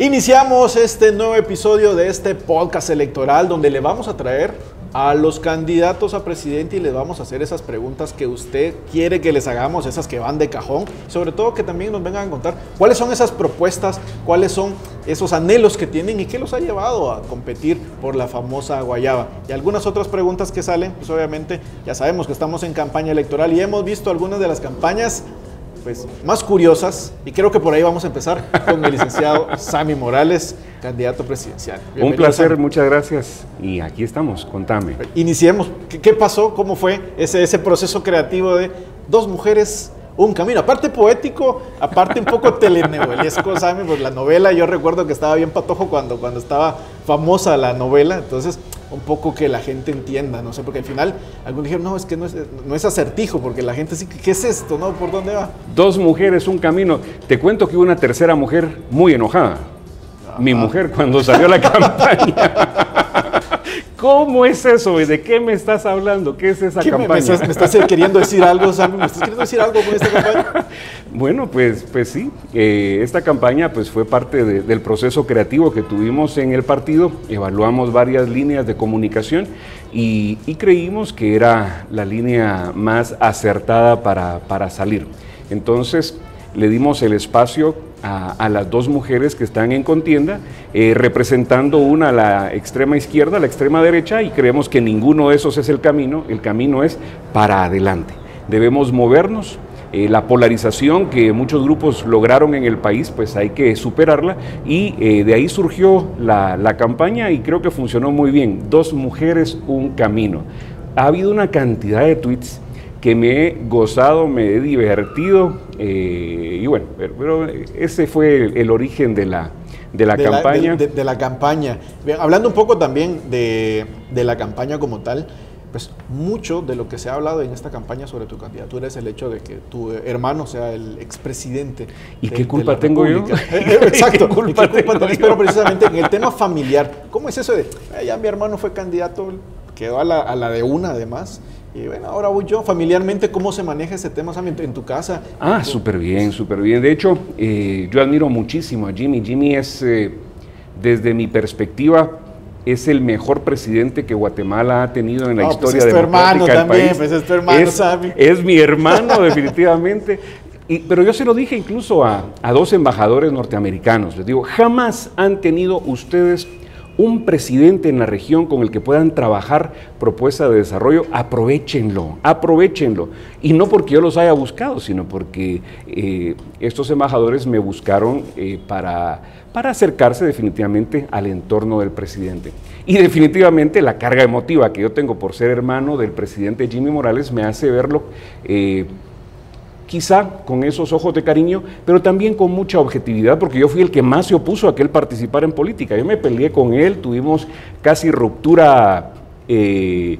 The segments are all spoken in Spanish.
Iniciamos este nuevo episodio de este podcast electoral donde le vamos a traer a los candidatos a presidente y les vamos a hacer esas preguntas que usted quiere que les hagamos, esas que van de cajón, sobre todo que también nos vengan a contar cuáles son esas propuestas, cuáles son esos anhelos que tienen y qué los ha llevado a competir por la famosa guayaba. Y algunas otras preguntas que salen, pues obviamente ya sabemos que estamos en campaña electoral y hemos visto algunas de las campañas más curiosas, y creo que por ahí vamos a empezar con el licenciado Sammy Morales, candidato presidencial. Bienvenido, un placer, Sammy. Muchas gracias. Y aquí estamos, contame. Iniciemos. ¿Qué pasó? ¿Cómo fue ese proceso creativo de dos mujeres, un camino? Aparte poético, aparte un poco telenovelesco, Sammy, pues la novela, yo recuerdo que estaba bien patojo cuando estaba famosa la novela, entonces un poco que la gente entienda, no sé, porque al final algunos dijeron, no, es que no es acertijo, porque la gente sí, ¿qué es esto? ¿No? ¿Por dónde va? Dos mujeres, un camino. Te cuento que hubo una tercera mujer muy enojada. Ajá. Mi mujer cuando salió la campaña. ¿Cómo es eso? ¿De qué me estás hablando? ¿Qué es esa campaña? ¿Me estás queriendo decir algo, Sammy? ¿Me estás queriendo decir algo con esta campaña? Bueno, pues sí. Esta campaña pues fue parte del proceso creativo que tuvimos en el partido. Evaluamos varias líneas de comunicación y creímos que era la línea más acertada para salir. Entonces le dimos el espacio a las dos mujeres que están en contienda, representando una a la extrema izquierda, a la extrema derecha, y creemos que ninguno de esos es el camino es para adelante. Debemos movernos, la polarización que muchos grupos lograron en el país, pues hay que superarla, y de ahí surgió la campaña y creo que funcionó muy bien. Dos mujeres, un camino. Ha habido una cantidad de tweets que me he gozado, me he divertido, y bueno, pero ese fue el origen de la campaña. De la campaña. Hablando un poco también de la campaña como tal, pues mucho de lo que se ha hablado en esta campaña sobre tu candidatura es el hecho de que tu hermano sea el expresidente. ¿Y qué culpa tengo yo? Exacto. ¿Qué culpa tenés? Pero precisamente en el tema familiar, ¿cómo es eso de, ya mi hermano fue candidato, quedó a la de una además? Y bueno, ahora voy yo. Familiarmente, ¿cómo se maneja ese tema, Sammy, en tu casa? Súper bien, súper bien. De hecho, yo admiro muchísimo a Jimmy. Jimmy es, desde mi perspectiva, es el mejor presidente que Guatemala ha tenido en la historia democrática del país. Pues es tu hermano, Sammy. Es mi hermano, definitivamente. Pero yo se lo dije incluso a dos embajadores norteamericanos. Les digo, jamás han tenido ustedes un presidente en la región con el que puedan trabajar propuestas de desarrollo. Aprovechenlo. Y no porque yo los haya buscado, sino porque estos embajadores me buscaron para acercarse definitivamente al entorno del presidente. Y definitivamente la carga emotiva que yo tengo por ser hermano del presidente Jimmy Morales me hace verlo quizá con esos ojos de cariño, pero también con mucha objetividad, porque yo fui el que más se opuso a que él participara en política. Yo me peleé con él, tuvimos casi ruptura de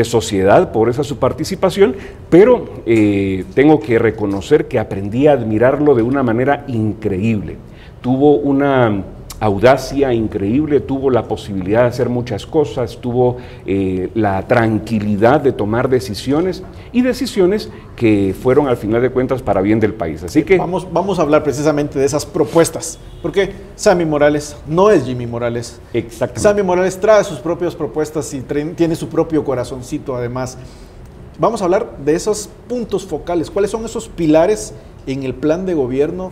sociedad por esa su participación, pero tengo que reconocer que aprendí a admirarlo de una manera increíble. Tuvo una audacia increíble, tuvo la posibilidad de hacer muchas cosas, tuvo la tranquilidad de tomar decisiones que fueron al final de cuentas para bien del país. Así que vamos a hablar precisamente de esas propuestas, porque Sammy Morales no es Jimmy Morales. Exactamente. Sammy Morales trae sus propias propuestas y tiene su propio corazoncito además. Vamos a hablar de esos puntos focales, cuáles son esos pilares en el plan de gobierno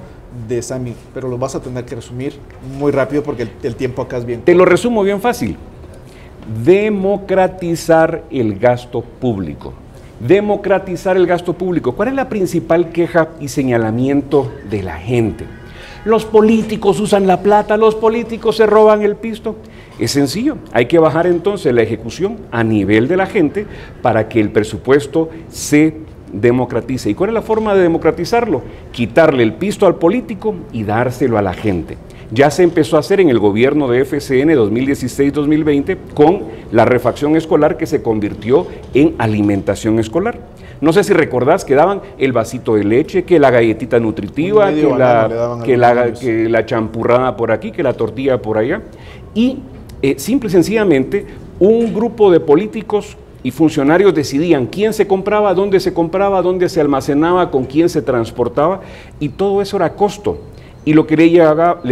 de Sammy, pero lo vas a tener que resumir muy rápido porque el tiempo acá es bien corto. Te lo resumo bien fácil. Democratizar el gasto público. Democratizar el gasto público. ¿Cuál es la principal queja y señalamiento de la gente? Los políticos usan la plata, los políticos se roban el pisto. Es sencillo, hay que bajar entonces la ejecución a nivel de la gente para que el presupuesto se democratice. ¿Y cuál es la forma de democratizarlo? Quitarle el pisto al político y dárselo a la gente. Ya se empezó a hacer en el gobierno de FCN 2016-2020 con la refacción escolar que se convirtió en alimentación escolar. No sé si recordás que daban el vasito de leche, que la galletita nutritiva, que la champurrada por aquí, que la tortilla por allá. Y simple y sencillamente un grupo de políticos y funcionarios decidían quién se compraba, dónde se almacenaba, con quién se transportaba, y todo eso era costo. y lo que le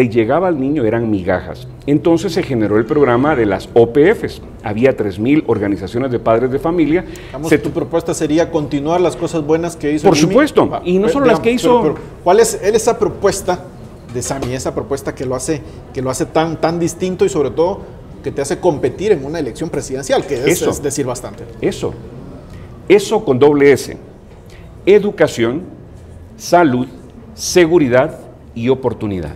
llegaba al niño eran migajas. Entonces se generó el programa de las OPFs. Había 3,000 organizaciones de padres de familia. Tu propuesta sería continuar las cosas buenas que hizo Por supuesto, y no solo las que hizo... Pero, ¿cuál es esa propuesta de Sammy, esa propuesta que lo hace tan distinto y sobre todo que te hace competir en una elección presidencial, que es decir bastante? Eso con doble S. Educación, salud, seguridad y oportunidad.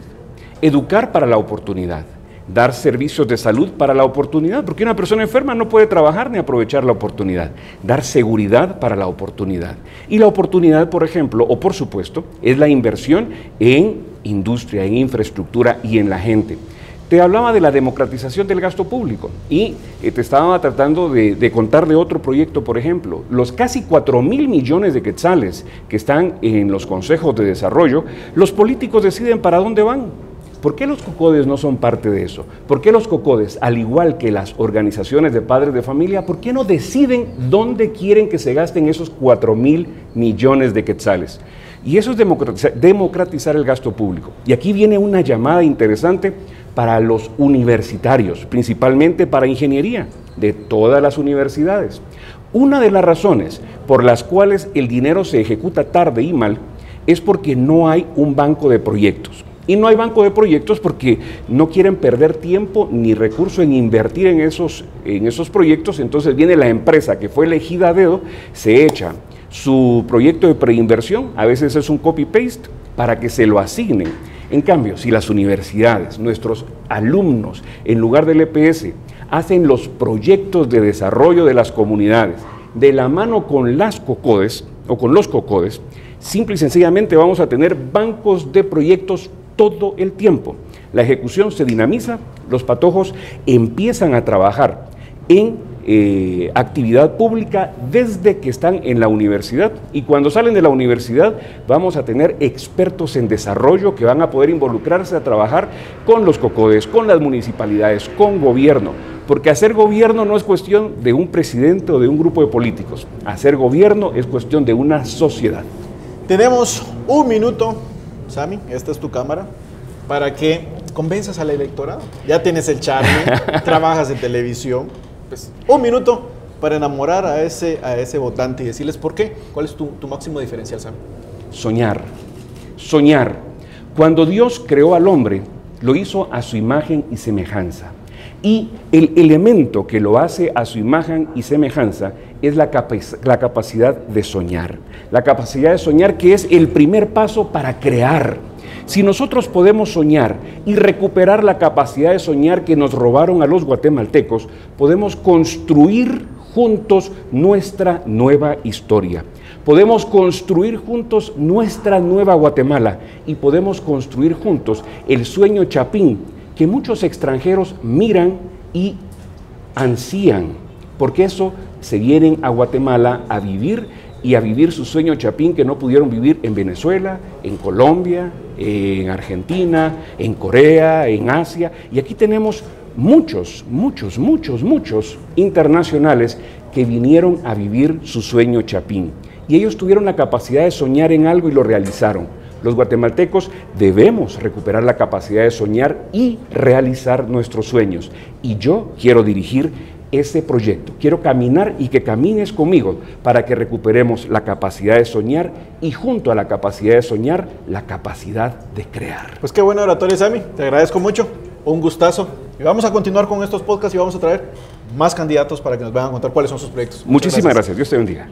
Educar para la oportunidad. Dar servicios de salud para la oportunidad, porque una persona enferma no puede trabajar ni aprovechar la oportunidad. Dar seguridad para la oportunidad. Y la oportunidad, por ejemplo, o por supuesto, es la inversión en industria, en infraestructura y en la gente. Te hablaba de la democratización del gasto público y te estaba tratando de contar de otro proyecto, por ejemplo. Los casi 4,000 millones de quetzales que están en los consejos de desarrollo, los políticos deciden para dónde van. ¿Por qué los COCODES no son parte de eso? ¿Por qué los COCODES, al igual que las organizaciones de padres de familia, por qué no deciden dónde quieren que se gasten esos 4,000 millones de quetzales? Y eso es democratizar el gasto público. Y aquí viene una llamada interesante para los universitarios, principalmente para ingeniería, de todas las universidades. Una de las razones por las cuales el dinero se ejecuta tarde y mal es porque no hay un banco de proyectos. Y no hay banco de proyectos porque no quieren perder tiempo ni recurso en invertir en esos proyectos. Entonces viene la empresa que fue elegida a dedo, se echa su proyecto de preinversión, a veces es un copy-paste, para que se lo asignen. En cambio, si las universidades, nuestros alumnos, en lugar del EPS, hacen los proyectos de desarrollo de las comunidades de la mano con las COCODES o con los COCODES, simple y sencillamente vamos a tener bancos de proyectos todo el tiempo. La ejecución se dinamiza, los patojos empiezan a trabajar en actividad pública desde que están en la universidad, y cuando salen de la universidad vamos a tener expertos en desarrollo que van a poder involucrarse a trabajar con los COCODES, con las municipalidades, con gobierno, porque hacer gobierno no es cuestión de un presidente o de un grupo de políticos, hacer gobierno es cuestión de una sociedad. Tenemos un minuto, Sammy, esta es tu cámara, para que convenzas al electorado. Ya tienes el charme, trabajas en televisión. Pues, un minuto para enamorar a ese votante y decirles por qué. ¿Cuál es tu máximo diferencial, Sam? Soñar. Soñar. Cuando Dios creó al hombre, lo hizo a su imagen y semejanza. Y el elemento que lo hace a su imagen y semejanza es la capacidad de soñar. La capacidad de soñar, que es el primer paso para crear. Si nosotros podemos soñar y recuperar la capacidad de soñar que nos robaron a los guatemaltecos, podemos construir juntos nuestra nueva historia. Podemos construir juntos nuestra nueva Guatemala y podemos construir juntos el sueño chapín que muchos extranjeros miran y ansían, porque eso se vienen a Guatemala a vivir y a vivir su sueño chapín que no pudieron vivir en Venezuela, en Colombia, en Argentina, en Corea, en Asia. Y aquí tenemos muchos internacionales que vinieron a vivir su sueño chapín. Y ellos tuvieron la capacidad de soñar en algo y lo realizaron. Los guatemaltecos debemos recuperar la capacidad de soñar y realizar nuestros sueños. Y yo quiero dirigir ese proyecto. Quiero caminar y que camines conmigo para que recuperemos la capacidad de soñar y junto a la capacidad de soñar, la capacidad de crear. Pues qué buena oratoria, Sammy. Te agradezco mucho. Un gustazo. Y vamos a continuar con estos podcasts y vamos a traer más candidatos para que nos vayan a contar cuáles son sus proyectos. Muchísimas gracias. Dios te bendiga.